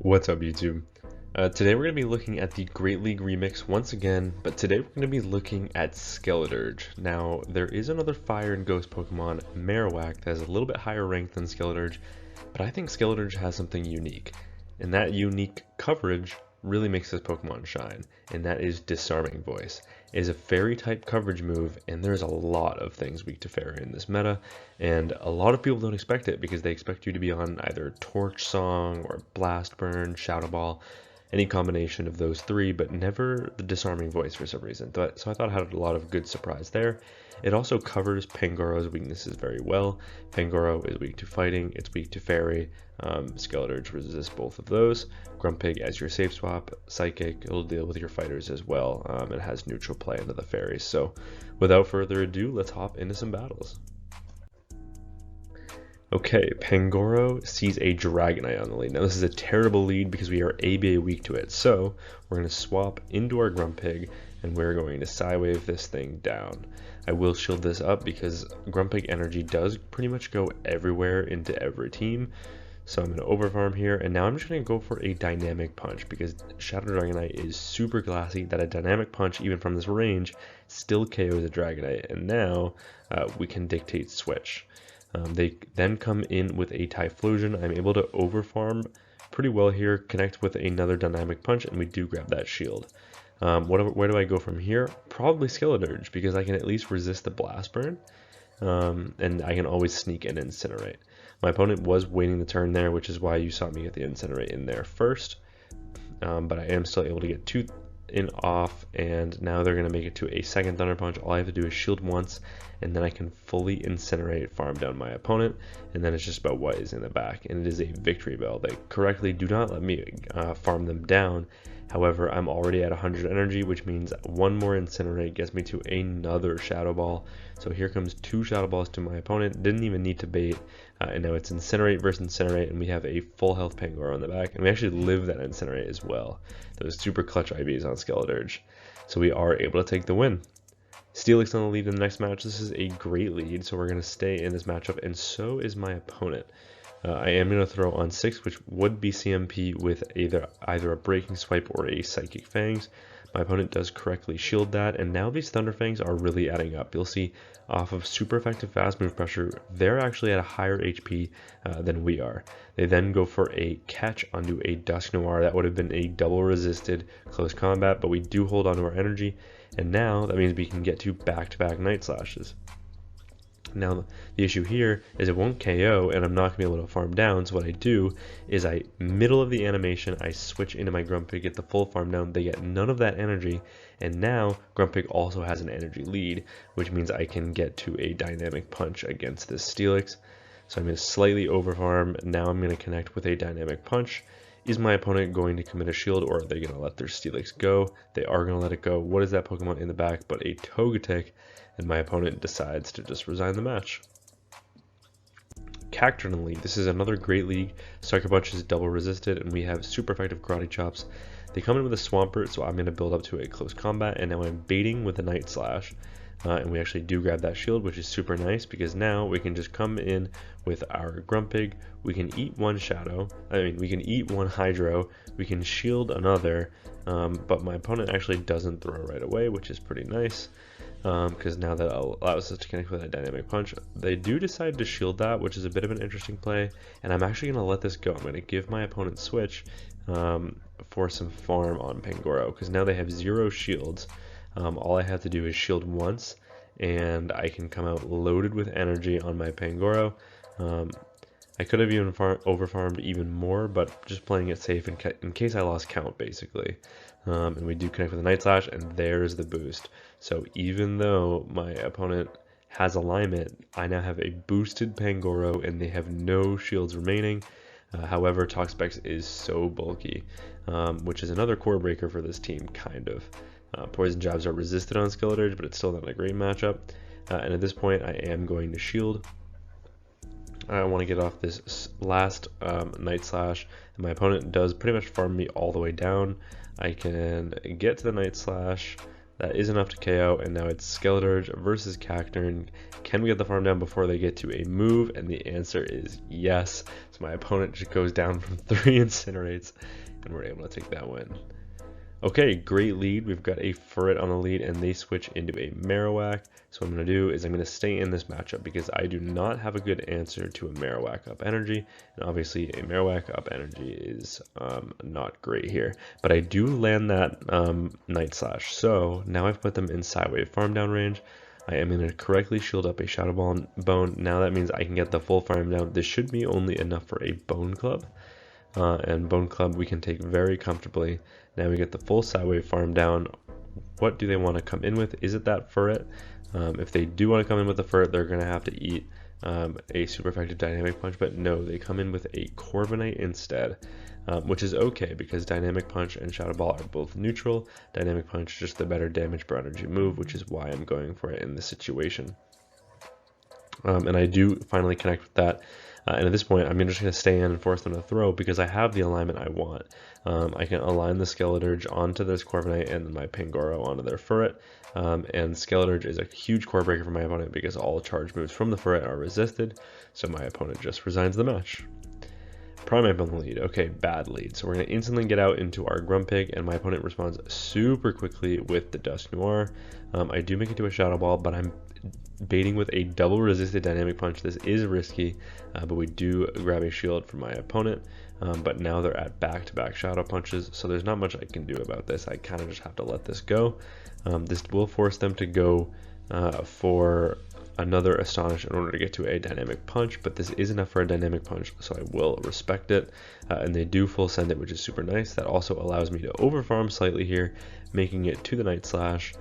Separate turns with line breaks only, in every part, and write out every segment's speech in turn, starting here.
What's up, YouTube? Today we're going to be looking at the Great League Remix once again, but today we're going to be looking at SKELEDIRGE. Now, there is another Fire and Ghost Pokemon, Marowak, that has a little bit higher rank than SKELEDIRGE, but I think SKELEDIRGE has something unique, and that unique coverage really makes this Pokemon shine, and that is Disarming Voice. It is a Fairy-type coverage move, and there's a lot of things weak to Fairy in this meta, and a lot of people don't expect it because they expect you to be on either Torch Song or Blast Burn, Shadow Ball, any combination of those three, but never the Disarming Voice for some reason. So I thought it had a lot of good surprise there. It also covers Pangoro's weaknesses very well. Pangoro is weak to fighting, it's weak to Fairy. SKELEDIRGE resists both of those. Grumpig as your safe swap, Psychic, it'll deal with your fighters as well. It has neutral play into the Fairies. So without further ado, let's hop into some battles. Okay, Pangoro sees a Dragonite on the lead. Now this is a terrible lead because we are ABA weak to it. So we're going to swap into our Grumpig and we're going to Psywave this thing down. I will shield this up because Grumpig energy does pretty much go everywhere into every team. So I'm going to overfarm here, and now I'm just going to go for a Dynamic Punch because Shadow Dragonite is super glassy that a Dynamic Punch, even from this range, still KOs a Dragonite. And now we can dictate switch. They then come in with a Typhlosion. I'm able to overfarm pretty well here, connect with another Dynamic Punch, and we do grab that shield. Where do I go from here? Probably SKELEDIRGE because I can at least resist the Blast Burn, and I can always sneak and Incinerate. My opponent was waiting the turn there, which is why you saw me get the Incinerate in there first, but I am still able to get two in off, and now they're going to make it to a second Thunder Punch. All I have to do is shield once, and then I can fully Incinerate, farm down my opponent, and then it's just about what is in the back, and it is a Victory Bell. They correctly do not let me farm them down. However, I'm already at 100 energy, which means one more Incinerate gets me to another Shadow Ball. So here comes two Shadow Balls to my opponent. Didn't even need to bait, and now it's Incinerate versus Incinerate, and we have a full health Pangoro on the back, and we actually live that Incinerate as well. Those super clutch IVs on SKELEDIRGE. So we are able to take the win. Steelix on the lead in the next match. This is a great lead, so we're going to stay in this matchup, and so is my opponent. I am going to throw on 6, which would be CMP with either a Breaking Swipe or a Psychic Fangs. My opponent does correctly shield that, and now these Thunder Fangs are really adding up. You'll see off of super effective fast move pressure, they're actually at a higher HP than we are. They then go for a catch onto a Dusknoir. That would have been a double resisted close combat, but we do hold on to our energy, and now that means we can get to back-to-back Night Slashes. Now the issue here is it won't KO, and I'm not going to be able to farm down, so what I do is middle of the animation, I switch into my Grumpig, get the full farm down, they get none of that energy, and now Grumpig also has an energy lead, which means I can get to a Dynamic Punch against this Steelix. So I'm going to slightly overfarm, now I'm going to connect with a Dynamic Punch. Is my opponent going to commit a shield, or are they going to let their Steelix go? They are going to let it go. What is that Pokemon in the back but a Togetic? And my opponent decides to just resign the match. Cactturn Lead. This is another great league. Sucker Punch is double resisted, and we have super effective Karate Chops. They come in with a Swampert, so I'm going to build up to a close combat, and now I'm baiting with a Night Slash. And we actually do grab that shield, which is super nice because now we can just come in with our Grumpig. We can eat one we can eat one Hydro, we can shield another, but my opponent actually doesn't throw right away, which is pretty nice because now that allows us to connect with a Dynamic Punch. They do decide to shield that, which is a bit of an interesting play, and I'm actually going to let this go. I'm going to give my opponent switch for some farm on Pangoro because now they have 0 shields. All I have to do is shield once, and I can come out loaded with energy on my Pangoro. I could have even overfarmed even more, but just playing it safe in case I lost count, basically. And we do connect with a Night Slash, and there's the boost. So even though my opponent has alignment, I now have a boosted Pangoro, and they have no shields remaining. However, Toxapex is so bulky, which is another core breaker for this team, kind of. Poison Jabs are resisted on SKELEDIRGE, but it's still not a great matchup. And at this point, I am going to shield. I want to get off this last Night Slash, and my opponent does pretty much farm me all the way down. I can get to the Night Slash, That is enough to KO, and now it's SKELEDIRGE versus Cactturn. Can we get the farm down before they get to a move? And the answer is yes. So my opponent just goes down from 3 incinerates, and we're able to take that win. Okay, great lead. We've got a Furret on the lead, and they switch into a Marowak. So what I'm going to do is I'm going to stay in this matchup because I do not have a good answer to a Marowak up energy. And obviously a Marowak up energy is not great here. But I do land that Night Slash. So now I've put them in Sidewave farm down range. I am going to correctly shield up a Shadow Bone. Now that means I can get the full farm down. This should be only enough for a Bone Club. And Bone Club we can take very comfortably. Now we get the full Sidewave farm down. What do they want to come in with? Is it that Furret? If they do want to come in with the Furret, they're going to have to eat a super effective Dynamic Punch, but no, they come in with a Corviknight instead, which is okay because Dynamic Punch and Shadow Ball are both neutral. Dynamic Punch just the better damage per energy move, which is why I'm going for it in this situation. And I do finally connect with that. And at this point, I'm just going to stay in and force them to throw because I have the alignment I want. I can align the SKELEDIRGE onto this Corviknight and my Pangoro onto their Furret. And SKELEDIRGE is a huge core breaker for my opponent because all charge moves from the Furret are resisted. So my opponent just resigns the match. Primeape on the lead. Okay, bad lead. So we're going to instantly get out into our Grumpig, and my opponent responds super quickly with the Dusknoir. I do make it to a Shadow Ball, but I'm baiting with a double resisted Dynamic Punch. This is risky, but we do grab a shield from my opponent. But now they're at back-to-back Shadow Punches, so there's not much I can do about this. I kind of just have to let this go. This will force them to go for another Astonish in order to get to a Dynamic Punch, but this is enough for a Dynamic Punch, so I will respect it. And they do full send it, which is super nice. That also allows me to overfarm slightly here, making it to the Night Slash.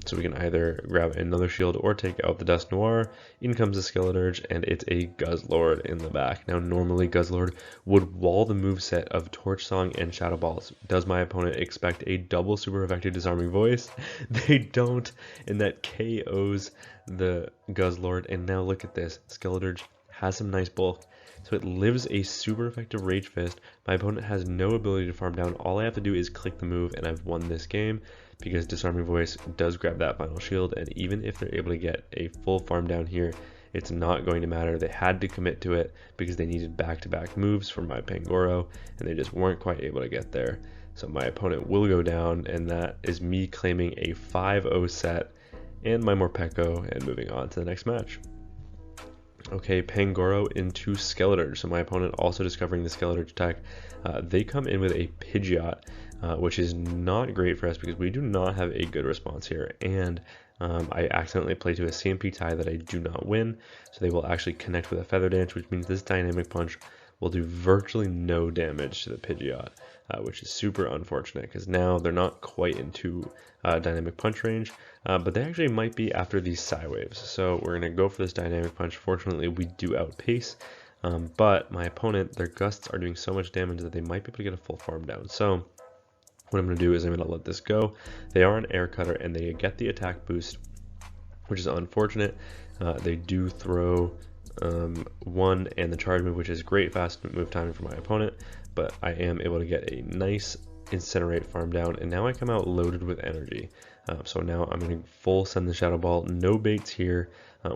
So we can either grab another shield or take out the Dusknoir. In comes the SKELEDIRGE, and it's a Guzzlord in the back. Now normally Guzzlord would wall the moveset of Torch Song and Shadow Balls. Does my opponent expect a double super effective Disarming Voice? They don't, and that KOs the Guzzlord. And now look at this, SKELEDIRGE has some nice bulk. So it lives a super effective Rage Fist. My opponent has no ability to farm down. All I have to do is click the move, and I've won this game because Disarming Voice does grab that final shield. And even if they're able to get a full farm down here, it's not going to matter. They had to commit to it because they needed back-to-back moves from my Pangoro, and they just weren't quite able to get there. So my opponent will go down, and that is me claiming a 5-0 set and my Morpeko and moving on to the next match. Okay, Pangoro into SKELEDIRGE. So my opponent also discovering the SKELEDIRGE attack. They come in with a Pidgeot, which is not great for us because we do not have a good response here. And I accidentally play to a CMP tie that I do not win. So they will actually connect with a Feather Dance, which means this Dynamic Punch will do virtually no damage to the Pidgeot, which is super unfortunate because now they're not quite into Dynamic Punch range, but they actually might be after these Psywaves. So we're going to go for this Dynamic Punch. Fortunately, we do outpace, but my opponent, their Gusts are doing so much damage that they might be able to get a full farm down. So what I'm going to do is I'm going to let this go. They are an Air Cutter, and they get the attack boost, which is unfortunate. They do throw one and the charge move, which is great fast move timing for my opponent, but I am able to get a nice Incinerate farm down, and now I come out loaded with energy. So now I'm going to full send the Shadow Ball, no baits here.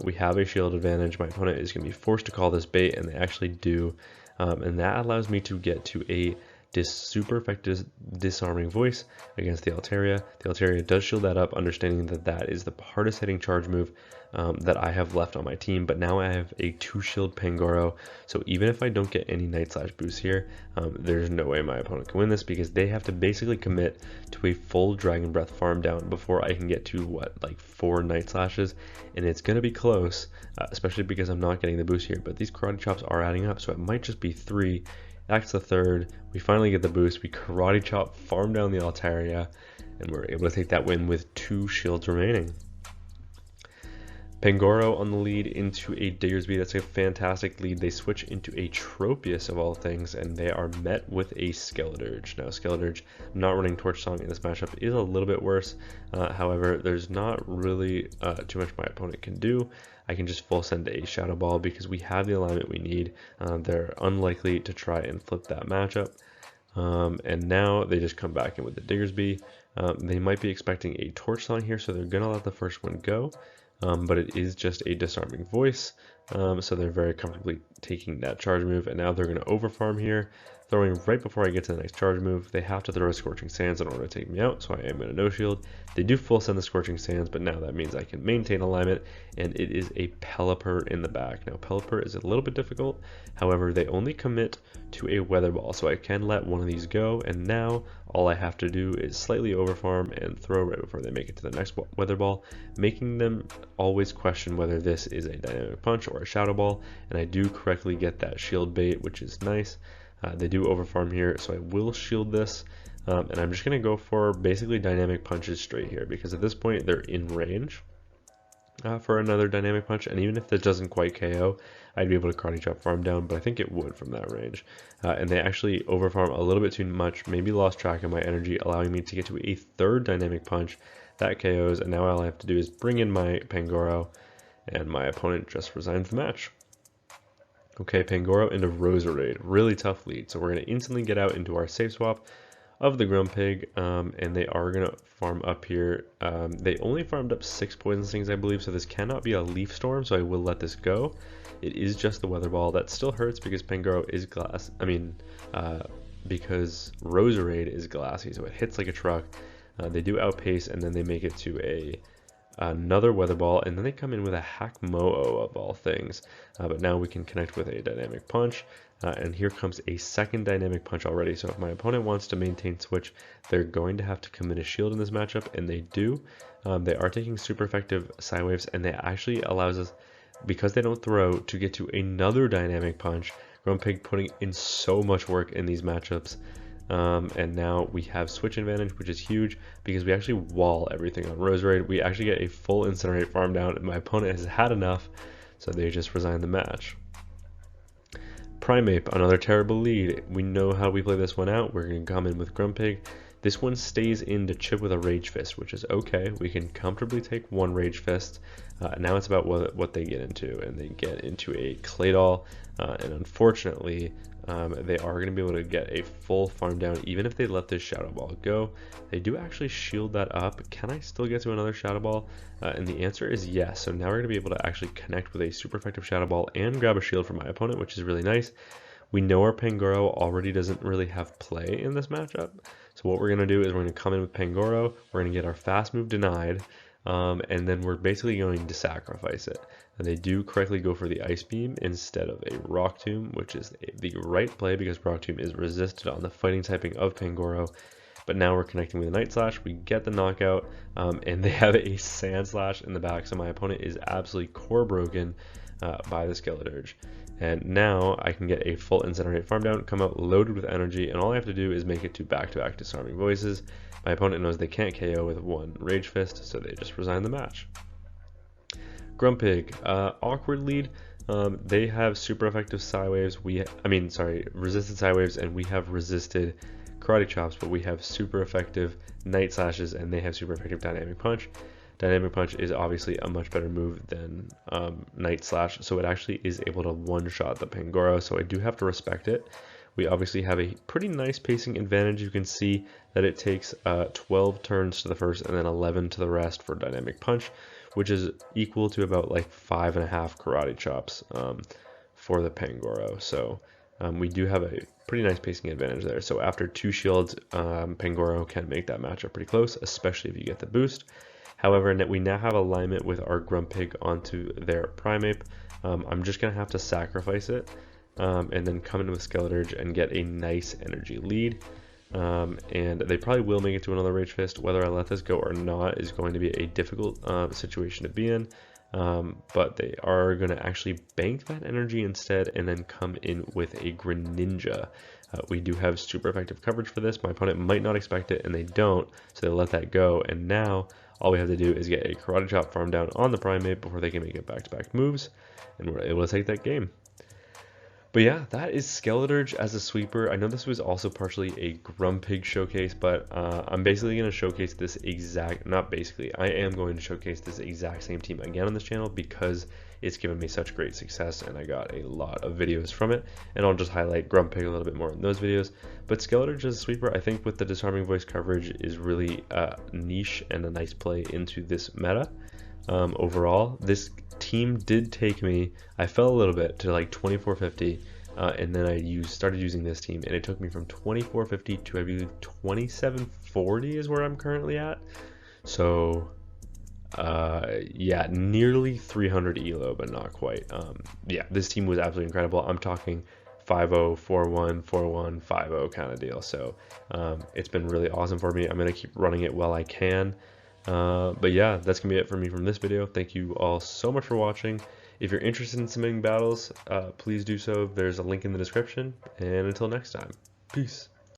We have a shield advantage. My opponent is going to be forced to call this bait, and they actually do, and that allows me to get to a super effective Disarming Voice against the Altaria. The Altaria does shield that up, understanding that that is the hardest hitting charge move that I have left on my team, but now I have a 2-shield Pangoro, so even if I don't get any Night Slash boost here, there's no way my opponent can win this because they have to basically commit to a full Dragon Breath farm down before I can get to, what, like 4 Night Slashes, and it's going to be close, especially because I'm not getting the boost here, but these Karate Chops are adding up, so it might just be 3. That's the 3rd. We finally get the boost. We Karate Chop, farm down the Altaria, and we're able to take that win with 2 shields remaining. Pangoro on the lead into a Diggersby. That's a fantastic lead. They switch into a Tropius of all things, and they are met with a SKELEDIRGE. Now, SKELEDIRGE not running Torch Song in this matchup is a little bit worse. However, there's not really too much my opponent can do. I can just full send a Shadow Ball because we have the alignment we need. They're unlikely to try and flip that matchup. And now they just come back in with the Diggersby. They might be expecting a Torch Song here, so they're gonna let the first one go. But it is just a Disarming Voice, so they're very comfortably taking that charge move, and now they're going to overfarm here, throwing right before I get to the next charge move. They have to throw a Scorching Sands in order to take me out, so I am going to no shield. They do full send the Scorching Sands, but now that means I can maintain alignment, and it is a Pelipper in the back. Now Pelipper is a little bit difficult, however they only commit to a Weather Ball, so I can let one of these go, and now all I have to do is slightly overfarm and throw right before they make it to the next Weather Ball, making them always question whether this is a Dynamic Punch or a Shadow Ball, and I do correctly get that shield bait, which is nice. They do overfarm here, so I will shield this, and I'm just going to go for basically Dynamic Punches straight here, because at this point they're in range for another Dynamic Punch, and even if this doesn't quite KO, I'd be able to Karate Chop farm down, but I think it would from that range. And they actually overfarm a little bit too much, maybe lost track of my energy, allowing me to get to a third Dynamic Punch that KOs, and now all I have to do is bring in my Pangoro, and my opponent just resigns the match. Okay, Pangoro into Roserade, really tough lead, so we're going to instantly get out into our safe swap of the Grumpig, and they are going to farm up here. They only farmed up 6 Poison Stings, I believe, so this cannot be a Leaf Storm, so I will let this go. It is just the Weather Ball. That still hurts because Pangoro is glass. Because Roserade is glassy, so it hits like a truck. They do outpace, and then they make it to another Weather Ball, and then they come in with a Hack-Mo-O of all things. But now we can connect with a Dynamic Punch, and here comes a second Dynamic Punch already. So if my opponent wants to maintain switch, they're going to have to commit a shield in this matchup, and they do. They are taking super effective Psy Waves, and they actually allows us, because they don't throw, to get to another Dynamic Punch. Grumpig putting in so much work in these matchups. And now we have switch advantage, which is huge because we actually wall everything on Roserade. We actually get a full Incinerate farm down, and my opponent has had enough, so they just resign the match. Primeape, another terrible lead. We know how we play this one out. We're going to come in with Grumpig. This one stays in to chip with a Rage Fist, which is okay. We can comfortably take one Rage Fist. Now it's about what they get into, and they get into a Claydol, and unfortunately, they are going to be able to get a full farm down even if they let this Shadow Ball go. They do actually shield that up. Can I still get to another Shadow Ball? And the answer is yes. So now we're going to be able to actually connect with a super effective Shadow Ball and grab a shield from my opponent, which is really nice. We know our Pangoro already doesn't really have play in this matchup. So what we're going to do is we're going to come in with Pangoro. We're going to get our fast move denied. And then we're basically going to sacrifice it. And they do correctly go for the Ice Beam instead of a Rock Tomb, which is the right play because Rock Tomb is resisted on the fighting typing of Pangoro. But now we're connecting with a Night Slash. We get the knockout, and they have a Sand Slash in the back, so my opponent is absolutely core broken by the SKELEDIRGE. And now I can get a full Incinerate farm down, come out loaded with energy, and all I have to do is make it to back-to-back Disarming Voices. My opponent knows they can't KO with one Rage Fist, so they just resign the match. Grumpig, awkward lead. They have super effective Psy Waves. Resisted Psy Waves, and we have resisted Karate Chops, but we have super effective Night Slashes, and they have super effective Dynamic Punch. Dynamic Punch is obviously a much better move than Night Slash, so it actually is able to one-shot the Pangoro, so I do have to respect it. We obviously have a pretty nice pacing advantage. You can see that it takes 12 turns to the first and then 11 to the rest for Dynamic Punch, which is equal to about like 5.5 Karate Chops for the Pangoro. So we do have a pretty nice pacing advantage there. So after 2 shields, Pangoro can make that matchup pretty close, especially if you get the boost. However, we now have alignment with our Grumpig onto their Primeape. I'm just going to have to sacrifice it. And then come in with SKELEDIRGE and get a nice energy lead. And they probably will make it to another Rage Fist. Whether I let this go or not is going to be a difficult situation to be in. But they are going to actually bank that energy instead and then come in with a Greninja. We do have super effective coverage for this. My opponent might not expect it, and they don't, so they let that go. And now all we have to do is get a Karate Chop farm down on the Primeape before they can make it back-to-back moves, and we're able to take that game. But yeah, that is SKELEDIRGE as a sweeper. I know this was also partially a Grumpig showcase, but I'm basically going to showcase this I am going to showcase this exact same team again on this channel because it's given me such great success, and I got a lot of videos from it, and I'll just highlight Grumpig a little bit more in those videos. But SKELEDIRGE as a sweeper, I think with the disarming voice coverage, is really niche and a nice play into this meta. Overall, this team did take me, I fell a little bit to like 2450, and then I started using this team, and it took me from 2450 to I believe 2740 is where I'm currently at. So yeah, nearly 300 elo, but not quite. Yeah, this team was absolutely incredible. I'm talking 5-0, 4-1, 4-1, 5-0 kind of deal. So it's been really awesome for me. I'm going to keep running it while I can. But yeah, that's going to be it for me from this video. Thank you all so much for watching. If you're interested in submitting battles, please do so. There's a link in the description. And until next time, peace.